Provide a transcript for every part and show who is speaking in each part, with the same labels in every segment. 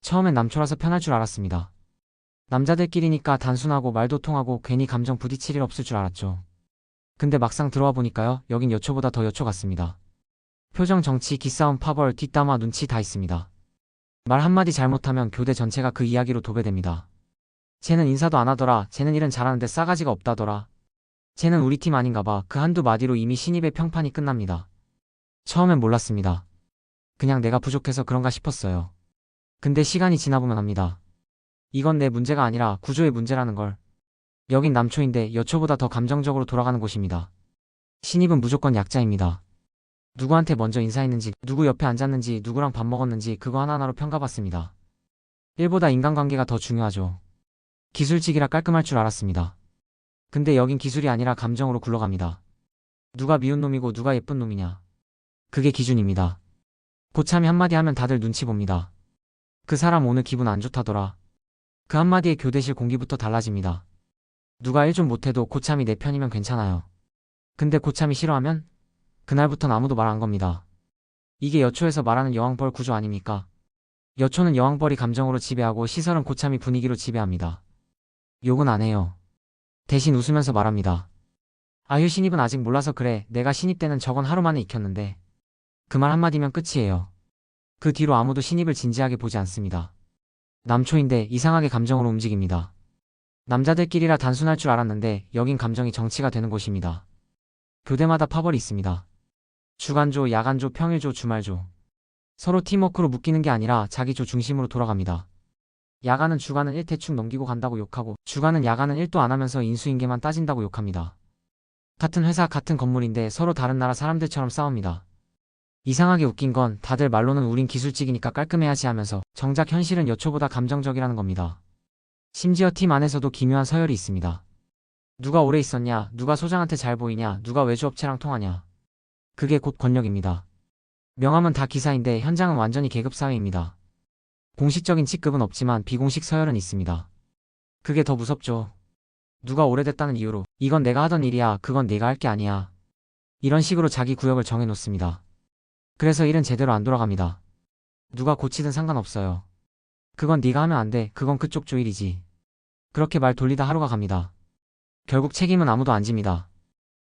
Speaker 1: 처음엔 남초라서 편할 줄 알았습니다. 남자들끼리니까 단순하고 말도 통하고 괜히 감정 부딪힐 일 없을 줄 알았죠. 근데 막상 들어와 보니까요, 여긴 여초보다 더 여초 같습니다. 표정, 정치, 기싸움, 파벌, 뒷담화, 눈치 다 있습니다. 말 한마디 잘못하면 교대 전체가 그 이야기로 도배됩니다. 쟤는 인사도 안 하더라. 쟤는 일은 잘하는데 싸가지가 없다더라. 쟤는 우리 팀 아닌가 봐. 그 한두 마디로 이미 신입의 평판이 끝납니다. 처음엔 몰랐습니다. 그냥 내가 부족해서 그런가 싶었어요. 근데 시간이 지나보면 압니다. 이건 내 문제가 아니라 구조의 문제라는 걸. 여긴 남초인데 여초보다 더 감정적으로 돌아가는 곳입니다. 신입은 무조건 약자입니다. 누구한테 먼저 인사했는지, 누구 옆에 앉았는지, 누구랑 밥 먹었는지 그거 하나하나로 평가받습니다. 일보다 인간관계가 더 중요하죠. 기술직이라 깔끔할 줄 알았습니다. 근데 여긴 기술이 아니라 감정으로 굴러갑니다. 누가 미운 놈이고 누가 예쁜 놈이냐. 그게 기준입니다. 고참이 한마디 하면 다들 눈치 봅니다. 그 사람 오늘 기분 안 좋다더라. 그 한마디에 교대실 공기부터 달라집니다. 누가 일 좀 못해도 고참이 내 편이면 괜찮아요. 근데 고참이 싫어하면? 그날부턴 아무도 말 안 겁니다. 이게 여초에서 말하는 여왕벌 구조 아닙니까? 여초는 여왕벌이 감정으로 지배하고 시설은 고참이 분위기로 지배합니다. 욕은 안 해요. 대신 웃으면서 말합니다. 아휴, 신입은 아직 몰라서 그래. 내가 신입 때는 저건 하루 만에 익혔는데. 그 말 한마디면 끝이에요. 그 뒤로 아무도 신입을 진지하게 보지 않습니다. 남초인데 이상하게 감정으로 움직입니다. 남자들끼리라 단순할 줄 알았는데 여긴 감정이 정치가 되는 곳입니다. 교대마다 파벌이 있습니다. 주간조, 야간조, 평일조, 주말조. 서로 팀워크로 묶이는 게 아니라 자기 조 중심으로 돌아갑니다. 야간은 주간은 일 대충 넘기고 간다고 욕하고, 주간은 야간은 일도 안 하면서 인수인계만 따진다고 욕합니다. 같은 회사, 같은 건물인데 서로 다른 나라 사람들처럼 싸웁니다. 이상하게 웃긴 건 다들 말로는 우린 기술직이니까 깔끔해야지 하면서 정작 현실은 여초보다 감정적이라는 겁니다. 심지어 팀 안에서도 기묘한 서열이 있습니다. 누가 오래 있었냐, 누가 소장한테 잘 보이냐, 누가 외주업체랑 통하냐. 그게 곧 권력입니다. 명함은 다 기사인데 현장은 완전히 계급사회입니다. 공식적인 직급은 없지만 비공식 서열은 있습니다. 그게 더 무섭죠. 누가 오래됐다는 이유로 이건 내가 하던 일이야, 그건 네가 할 게 아니야. 이런 식으로 자기 구역을 정해놓습니다. 그래서 일은 제대로 안 돌아갑니다. 누가 고치든 상관없어요. 그건 네가 하면 안 돼, 그건 그쪽 조 일이지. 그렇게 말 돌리다 하루가 갑니다. 결국 책임은 아무도 안 집니다.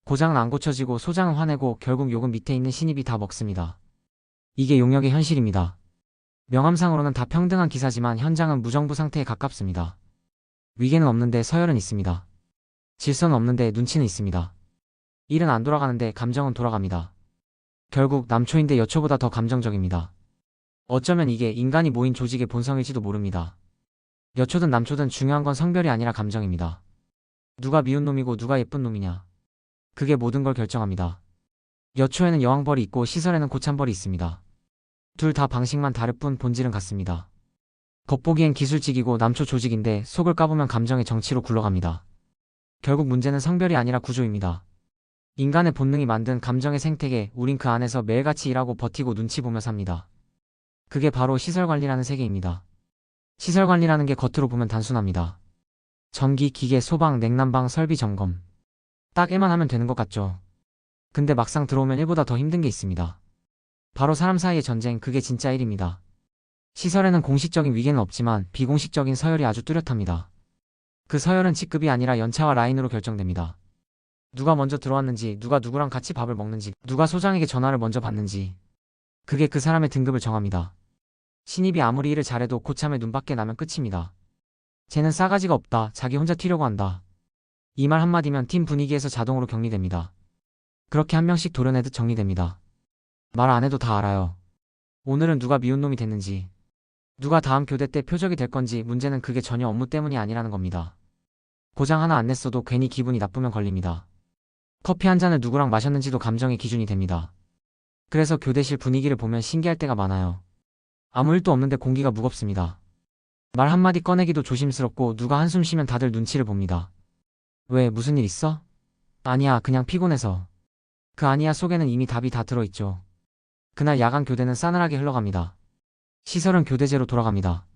Speaker 1: 고장은 안 고쳐지고 소장은 화내고 결국 욕은 밑에 있는 신입이 다 먹습니다. 이게 용역의 현실입니다. 명함상으로는 다 평등한 기사지만 현장은 무정부 상태에 가깝습니다. 위계는 없는데 서열은 있습니다. 질서는 없는데 눈치는 있습니다. 일은 안 돌아가는데 감정은 돌아갑니다. 결국 남초인데 여초보다 더 감정적입니다. 어쩌면 이게 인간이 모인 조직의 본성일지도 모릅니다. 여초든 남초든 중요한 건 성별이 아니라 감정입니다. 누가 미운 놈이고 누가 예쁜 놈이냐. 그게 모든 걸 결정합니다. 여초에는 여왕벌이 있고 시설에는 고참벌이 있습니다. 둘 다 방식만 다를 뿐 본질은 같습니다. 겉보기엔 기술직이고 남초 조직인데 속을 까보면 감정의 정치로 굴러갑니다. 결국 문제는 성별이 아니라 구조입니다. 인간의 본능이 만든 감정의 생태계, 우린 그 안에서 매일같이 일하고 버티고 눈치 보며 삽니다. 그게 바로 시설관리라는 세계입니다. 시설관리라는 게 겉으로 보면 단순합니다. 전기, 기계, 소방, 냉난방, 설비 점검. 딱 일만 하면 되는 것 같죠. 근데 막상 들어오면 일보다 더 힘든 게 있습니다. 바로 사람 사이의 전쟁, 그게 진짜 일입니다. 시설에는 공식적인 위계는 없지만 비공식적인 서열이 아주 뚜렷합니다. 그 서열은 직급이 아니라 연차와 라인으로 결정됩니다. 누가 먼저 들어왔는지, 누가 누구랑 같이 밥을 먹는지, 누가 소장에게 전화를 먼저 받는지. 그게 그 사람의 등급을 정합니다. 신입이 아무리 일을 잘해도 고참의 눈밖에 나면 끝입니다. 쟤는 싸가지가 없다, 자기 혼자 튀려고 한다. 이 말 한마디면 팀 분위기에서 자동으로 격리됩니다. 그렇게 한 명씩 도려내듯 정리됩니다. 말 안 해도 다 알아요. 오늘은 누가 미운 놈이 됐는지, 누가 다음 교대 때 표적이 될 건지. 문제는 그게 전혀 업무 때문이 아니라는 겁니다. 고장 하나 안 냈어도 괜히 기분이 나쁘면 걸립니다. 커피 한 잔을 누구랑 마셨는지도 감정의 기준이 됩니다. 그래서 교대실 분위기를 보면 신기할 때가 많아요. 아무 일도 없는데 공기가 무겁습니다. 말 한마디 꺼내기도 조심스럽고 누가 한숨 쉬면 다들 눈치를 봅니다. 왜, 무슨 일 있어? 아니야, 그냥 피곤해서. 그 아니야 속에는 이미 답이 다 들어있죠. 그날 야간 교대는 싸늘하게 흘러갑니다. 시설은 교대제로 돌아갑니다.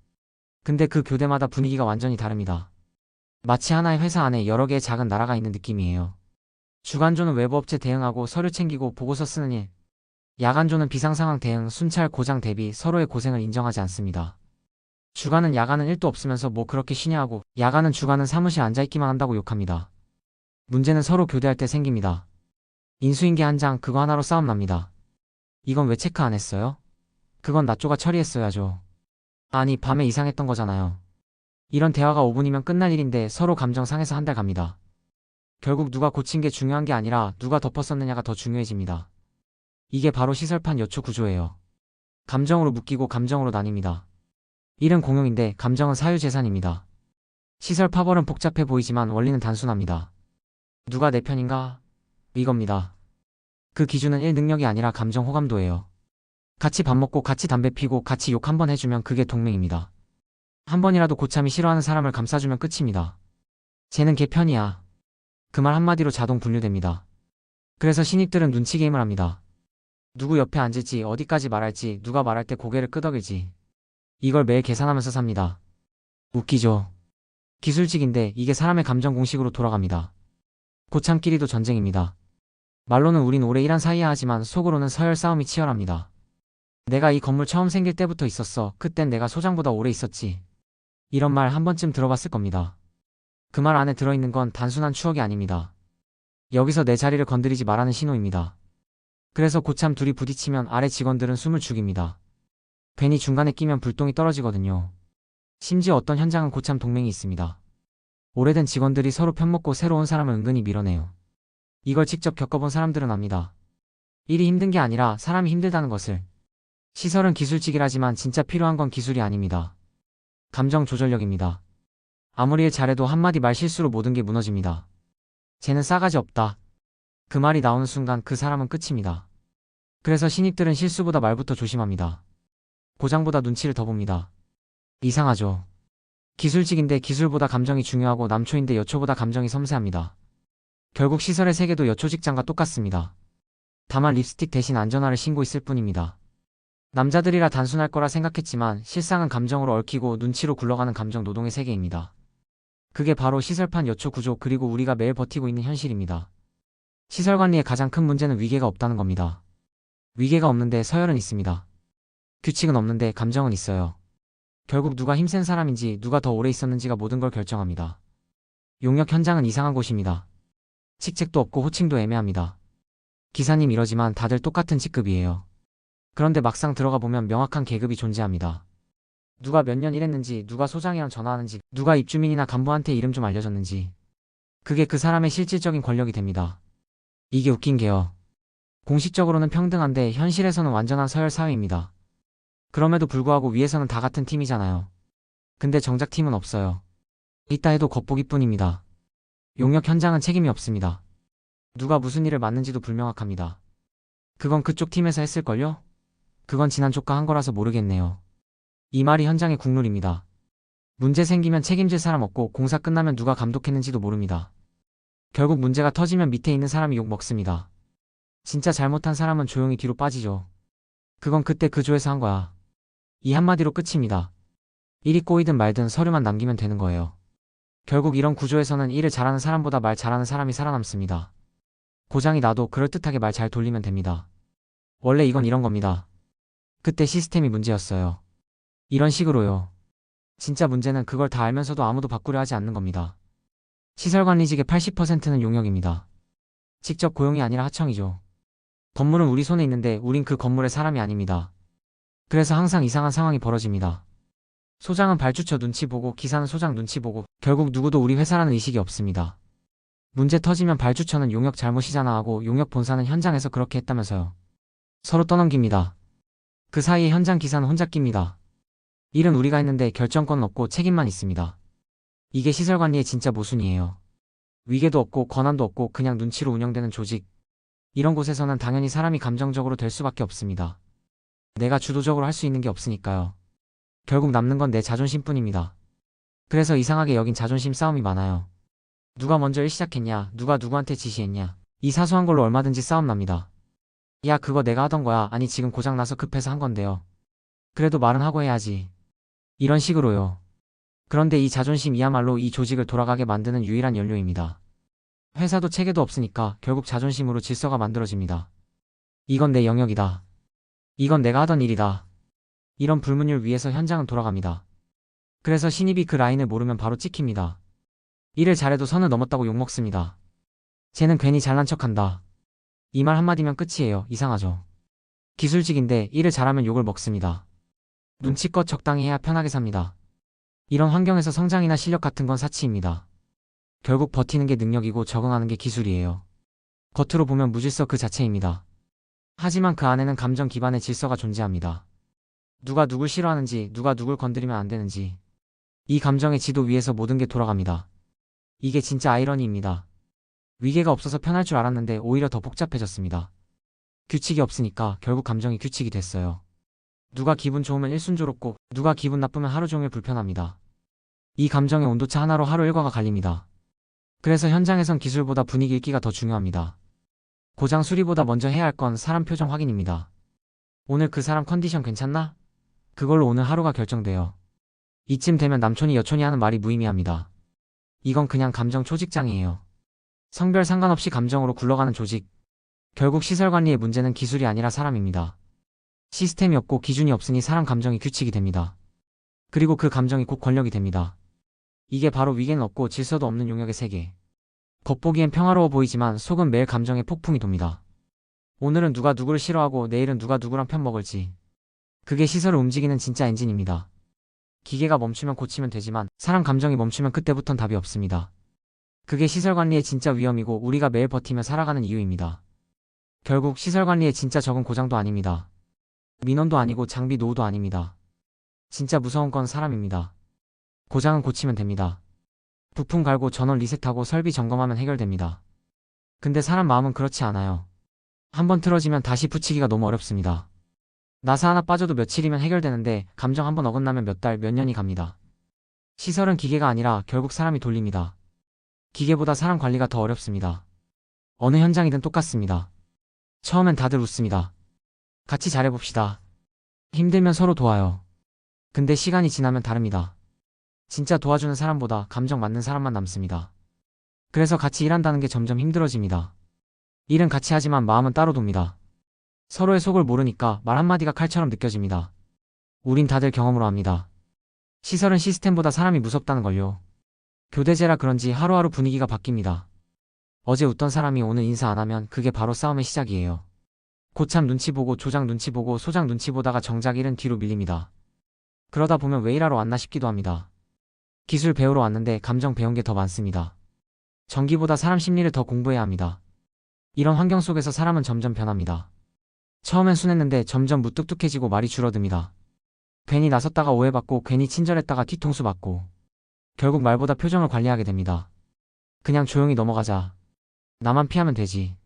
Speaker 1: 근데 그 교대마다 분위기가 완전히 다릅니다. 마치 하나의 회사 안에 여러 개의 작은 나라가 있는 느낌이에요. 주간조는 외부업체 대응하고 서류 챙기고 보고서 쓰는 일. 야간조는 비상상황 대응, 순찰, 고장 대비, 서로의 고생을 인정하지 않습니다. 주간은 야간은 1도 없으면서 뭐 그렇게 쉬냐 하고 야간은 주간은 사무실 앉아있기만 한다고 욕합니다. 문제는 서로 교대할 때 생깁니다. 인수인계 한 장 그거 하나로 싸움 납니다. 이건 왜 체크 안 했어요? 그건 나조가 처리했어야죠. 아니 밤에 이상했던 거잖아요. 이런 대화가 5분이면 끝날 일인데 서로 감정 상해서 한 달 갑니다. 결국 누가 고친 게 중요한 게 아니라 누가 덮었었느냐가 더 중요해집니다. 이게 바로 시설판 여초 구조예요. 감정으로 묶이고 감정으로 나뉩니다. 일은 공용인데 감정은 사유재산입니다. 시설 파벌은 복잡해 보이지만 원리는 단순합니다. 누가 내 편인가? 이겁니다. 그 기준은 일 능력이 아니라 감정 호감도예요. 같이 밥 먹고 같이 담배 피고 같이 욕 한 번 해주면 그게 동맹입니다. 한 번이라도 고참이 싫어하는 사람을 감싸주면 끝입니다. 쟤는 걔 편이야. 그 말 한마디로 자동 분류됩니다. 그래서 신입들은 눈치 게임을 합니다. 누구 옆에 앉을지 어디까지 말할지 누가 말할 때 고개를 끄덕일지 이걸 매일 계산하면서 삽니다. 웃기죠. 기술직인데 이게 사람의 감정 공식으로 돌아갑니다. 고참끼리도 전쟁입니다. 말로는 우린 오래 일한 사이야 하지만 속으로는 서열 싸움이 치열합니다. 내가 이 건물 처음 생길 때부터 있었어. 그땐 내가 소장보다 오래 있었지. 이런 말 한 번쯤 들어봤을 겁니다. 그 말 안에 들어있는 건 단순한 추억이 아닙니다. 여기서 내 자리를 건드리지 말라는 신호입니다. 그래서 고참 둘이 부딪히면 아래 직원들은 숨을 죽입니다. 괜히 중간에 끼면 불똥이 떨어지거든요. 심지어 어떤 현장은 고참 동맹이 있습니다. 오래된 직원들이 서로 편먹고 새로운 사람을 은근히 밀어내요. 이걸 직접 겪어본 사람들은 압니다. 일이 힘든 게 아니라 사람이 힘들다는 것을. 시설은 기술직이라지만 진짜 필요한 건 기술이 아닙니다. 감정 조절력입니다. 아무리 일 잘해도 한마디 말 실수로 모든 게 무너집니다. 쟤는 싸가지 없다. 그 말이 나오는 순간 그 사람은 끝입니다. 그래서 신입들은 실수보다 말부터 조심합니다. 고장보다 눈치를 더 봅니다. 이상하죠. 기술직인데 기술보다 감정이 중요하고 남초인데 여초보다 감정이 섬세합니다. 결국 시설의 세계도 여초 직장과 똑같습니다. 다만 립스틱 대신 안전화를 신고 있을 뿐입니다. 남자들이라 단순할 거라 생각했지만 실상은 감정으로 얽히고 눈치로 굴러가는 감정 노동의 세계입니다. 그게 바로 시설판 여초 구조 그리고 우리가 매일 버티고 있는 현실입니다. 시설 관리의 가장 큰 문제는 위계가 없다는 겁니다. 위계가 없는데 서열은 있습니다. 규칙은 없는데 감정은 있어요. 결국 누가 힘센 사람인지 누가 더 오래 있었는지가 모든 걸 결정합니다. 용역 현장은 이상한 곳입니다. 직책도 없고 호칭도 애매합니다. 기사님 이러지만 다들 똑같은 직급이에요. 그런데 막상 들어가 보면 명확한 계급이 존재합니다. 누가 몇 년 일했는지, 누가 소장이랑 전화하는지, 누가 입주민이나 간부한테 이름 좀 알려줬는지. 그게 그 사람의 실질적인 권력이 됩니다. 이게 웃긴 게요. 공식적으로는 평등한데 현실에서는 완전한 서열 사회입니다. 그럼에도 불구하고 위에서는 다 같은 팀이잖아요. 근데 정작 팀은 없어요. 있다 해도 겉보기뿐입니다. 용역 현장은 책임이 없습니다. 누가 무슨 일을 맡는지도 불명확합니다. 그건 그쪽 팀에서 했을걸요? 그건 지난 조카 한 거라서 모르겠네요. 이 말이 현장의 국룰입니다. 문제 생기면 책임질 사람 없고 공사 끝나면 누가 감독했는지도 모릅니다. 결국 문제가 터지면 밑에 있는 사람이 욕 먹습니다. 진짜 잘못한 사람은 조용히 뒤로 빠지죠. 그건 그때 그 조에서 한 거야. 이 한마디로 끝입니다. 일이 꼬이든 말든 서류만 남기면 되는 거예요. 결국 이런 구조에서는 일을 잘하는 사람보다 말 잘하는 사람이 살아남습니다. 고장이 나도 그럴듯하게 말 잘 돌리면 됩니다. 원래 이건 이런 겁니다. 그때 시스템이 문제였어요. 이런 식으로요. 진짜 문제는 그걸 다 알면서도 아무도 바꾸려 하지 않는 겁니다. 시설관리직의 80%는 용역입니다. 직접 고용이 아니라 하청이죠. 건물은 우리 손에 있는데 우린 그 건물의 사람이 아닙니다. 그래서 항상 이상한 상황이 벌어집니다. 소장은 발주처 눈치 보고 기사는 소장 눈치 보고 결국 누구도 우리 회사라는 의식이 없습니다. 문제 터지면 발주처는 용역 잘못이잖아 하고 용역 본사는 현장에서 그렇게 했다면서요. 서로 떠넘깁니다. 그 사이에 현장 기사는 혼자 낍니다. 일은 우리가 했는데 결정권은 없고 책임만 있습니다. 이게 시설관리의 진짜 모순이에요. 위계도 없고 권한도 없고 그냥 눈치로 운영되는 조직. 이런 곳에서는 당연히 사람이 감정적으로 될 수밖에 없습니다. 내가 주도적으로 할 수 있는 게 없으니까요. 결국 남는 건 내 자존심뿐입니다. 그래서 이상하게 여긴 자존심 싸움이 많아요. 누가 먼저 일 시작했냐, 누가 누구한테 지시했냐. 이 사소한 걸로 얼마든지 싸움 납니다. 야, 그거 내가 하던 거야. 아니, 지금 고장나서 급해서 한 건데요. 그래도 말은 하고 해야지. 이런 식으로요. 그런데 이 자존심이야말로 이 조직을 돌아가게 만드는 유일한 연료입니다. 회사도 체계도 없으니까 결국 자존심으로 질서가 만들어집니다. 이건 내 영역이다. 이건 내가 하던 일이다. 이런 불문율 위에서 현장은 돌아갑니다. 그래서 신입이 그 라인을 모르면 바로 찍힙니다. 일을 잘해도 선을 넘었다고 욕먹습니다. 쟤는 괜히 잘난 척한다. 이 말 한마디면 끝이에요. 이상하죠. 기술직인데 일을 잘하면 욕을 먹습니다. 눈치껏 적당히 해야 편하게 삽니다. 이런 환경에서 성장이나 실력 같은 건 사치입니다. 결국 버티는 게 능력이고 적응하는 게 기술이에요. 겉으로 보면 무질서 그 자체입니다. 하지만 그 안에는 감정 기반의 질서가 존재합니다. 누가 누굴 싫어하는지, 누가 누굴 건드리면 안 되는지. 이 감정의 지도 위에서 모든 게 돌아갑니다. 이게 진짜 아이러니입니다. 위계가 없어서 편할 줄 알았는데 오히려 더 복잡해졌습니다. 규칙이 없으니까 결국 감정이 규칙이 됐어요. 누가 기분 좋으면 일순조롭고 누가 기분 나쁘면 하루 종일 불편합니다. 이 감정의 온도차 하나로 하루 일과가 갈립니다. 그래서 현장에선 기술보다 분위기 읽기가 더 중요합니다. 고장 수리보다 먼저 해야 할 건 사람 표정 확인입니다. 오늘 그 사람 컨디션 괜찮나? 그걸로 오늘 하루가 결정돼요. 이쯤 되면 남촌이 여촌이 하는 말이 무의미합니다. 이건 그냥 감정 초직장이에요. 성별 상관없이 감정으로 굴러가는 조직. 결국 시설 관리의 문제는 기술이 아니라 사람입니다. 시스템이 없고 기준이 없으니 사람 감정이 규칙이 됩니다. 그리고 그 감정이 곧 권력이 됩니다. 이게 바로 위계는 없고 질서도 없는 용역의 세계. 겉보기엔 평화로워 보이지만 속은 매일 감정의 폭풍이 돕니다. 오늘은 누가 누구를 싫어하고 내일은 누가 누구랑 편먹을지. 그게 시설을 움직이는 진짜 엔진입니다. 기계가 멈추면 고치면 되지만 사람 감정이 멈추면 그때부턴 답이 없습니다. 그게 시설 관리의 진짜 위험이고 우리가 매일 버티며 살아가는 이유입니다. 결국 시설 관리의 진짜 적은 고장도 아닙니다. 민원도 아니고 장비 노후도 아닙니다. 진짜 무서운 건 사람입니다. 고장은 고치면 됩니다. 부품 갈고 전원 리셋하고 설비 점검하면 해결됩니다. 근데 사람 마음은 그렇지 않아요. 한번 틀어지면 다시 붙이기가 너무 어렵습니다. 나사 하나 빠져도 며칠이면 해결되는데 감정 한번 어긋나면 몇 달, 몇 년이 갑니다. 시설은 기계가 아니라 결국 사람이 돌립니다. 기계보다 사람 관리가 더 어렵습니다. 어느 현장이든 똑같습니다. 처음엔 다들 웃습니다. 같이 잘해봅시다. 힘들면 서로 도와요. 근데 시간이 지나면 다릅니다. 진짜 도와주는 사람보다 감정 맞는 사람만 남습니다. 그래서 같이 일한다는 게 점점 힘들어집니다. 일은 같이 하지만 마음은 따로 돕니다. 서로의 속을 모르니까 말 한마디가 칼처럼 느껴집니다. 우린 다들 경험으로 합니다. 시설은 시스템보다 사람이 무섭다는 걸요. 교대제라 그런지 하루하루 분위기가 바뀝니다. 어제 웃던 사람이 오늘 인사 안 하면 그게 바로 싸움의 시작이에요. 고참 눈치 보고 조장 눈치 보고 소장 눈치 보다가 정작 일은 뒤로 밀립니다. 그러다 보면 왜 일하러 왔나 싶기도 합니다. 기술 배우러 왔는데 감정 배운 게 더 많습니다. 전기보다 사람 심리를 더 공부해야 합니다. 이런 환경 속에서 사람은 점점 변합니다. 처음엔 순했는데 점점 무뚝뚝해지고 말이 줄어듭니다. 괜히 나섰다가 오해받고 괜히 친절했다가 뒤통수 맞고 결국 말보다 표정을 관리하게 됩니다. 그냥 조용히 넘어가자. 나만 피하면 되지.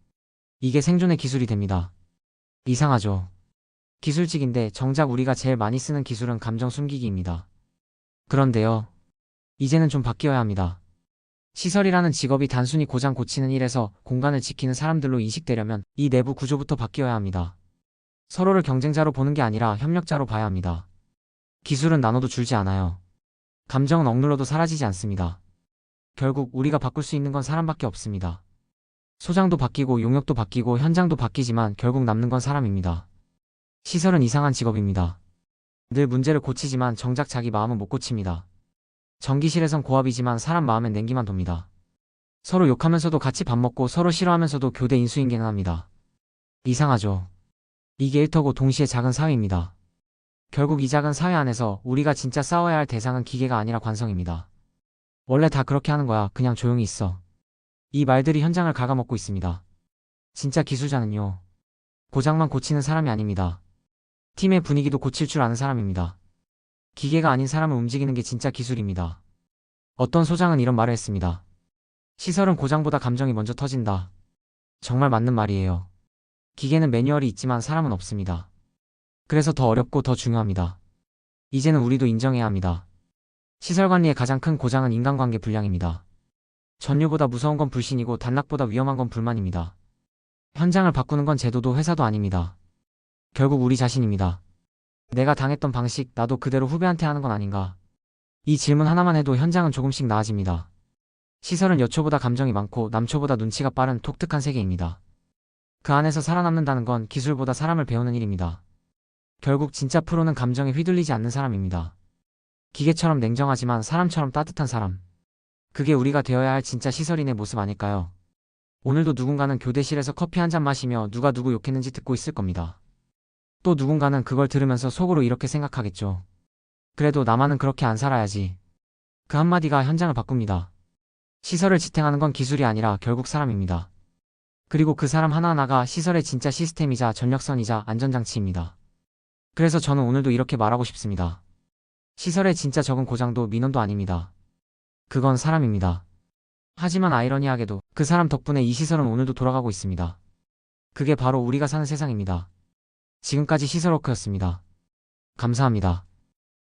Speaker 1: 이게 생존의 기술이 됩니다. 이상하죠. 기술직인데 정작 우리가 제일 많이 쓰는 기술은 감정 숨기기입니다. 그런데요. 이제는 좀 바뀌어야 합니다. 시설이라는 직업이 단순히 고장 고치는 일에서 공간을 지키는 사람들로 인식되려면 이 내부 구조부터 바뀌어야 합니다. 서로를 경쟁자로 보는 게 아니라 협력자로 봐야 합니다. 기술은 나눠도 줄지 않아요. 감정은 억눌러도 사라지지 않습니다. 결국 우리가 바꿀 수 있는 건 사람밖에 없습니다. 소장도 바뀌고 용역도 바뀌고 현장도 바뀌지만 결국 남는 건 사람입니다. 시설은 이상한 직업입니다. 늘 문제를 고치지만 정작 자기 마음은 못 고칩니다. 전기실에선 고압이지만 사람 마음엔 냉기만 돕니다. 서로 욕하면서도 같이 밥 먹고 서로 싫어하면서도 교대 인수인계는 합니다. 이상하죠. 이게 일터고 동시에 작은 사회입니다. 결국 이 작은 사회 안에서 우리가 진짜 싸워야 할 대상은 기계가 아니라 관성입니다. 원래 다 그렇게 하는 거야. 그냥 조용히 있어. 이 말들이 현장을 갉아먹고 있습니다. 진짜 기술자는요. 고장만 고치는 사람이 아닙니다. 팀의 분위기도 고칠 줄 아는 사람입니다. 기계가 아닌 사람을 움직이는 게 진짜 기술입니다. 어떤 소장은 이런 말을 했습니다. 시설은 고장보다 감정이 먼저 터진다. 정말 맞는 말이에요. 기계는 매뉴얼이 있지만 사람은 없습니다. 그래서 더 어렵고 더 중요합니다. 이제는 우리도 인정해야 합니다. 시설 관리의 가장 큰 고장은 인간관계 불량입니다. 전류보다 무서운 건 불신이고 단락보다 위험한 건 불만입니다. 현장을 바꾸는 건 제도도 회사도 아닙니다. 결국 우리 자신입니다. 내가 당했던 방식 나도 그대로 후배한테 하는 건 아닌가. 이 질문 하나만 해도 현장은 조금씩 나아집니다. 시설은 여초보다 감정이 많고 남초보다 눈치가 빠른 독특한 세계입니다. 그 안에서 살아남는다는 건 기술보다 사람을 배우는 일입니다. 결국 진짜 프로는 감정에 휘둘리지 않는 사람입니다. 기계처럼 냉정하지만 사람처럼 따뜻한 사람. 그게 우리가 되어야 할 진짜 시설인의 모습 아닐까요? 오늘도 누군가는 교대실에서 커피 한 잔 마시며 누가 누구 욕했는지 듣고 있을 겁니다. 또 누군가는 그걸 들으면서 속으로 이렇게 생각하겠죠. 그래도 나만은 그렇게 안 살아야지. 그 한마디가 현장을 바꿉니다. 시설을 지탱하는 건 기술이 아니라 결국 사람입니다. 그리고 그 사람 하나하나가 시설의 진짜 시스템이자 전력선이자 안전장치입니다. 그래서 저는 오늘도 이렇게 말하고 싶습니다. 시설의 진짜 적은 고장도 민원도 아닙니다. 그건 사람입니다. 하지만 아이러니하게도 그 사람 덕분에 이 시설은 오늘도 돌아가고 있습니다. 그게 바로 우리가 사는 세상입니다. 지금까지 시설워크였습니다. 감사합니다.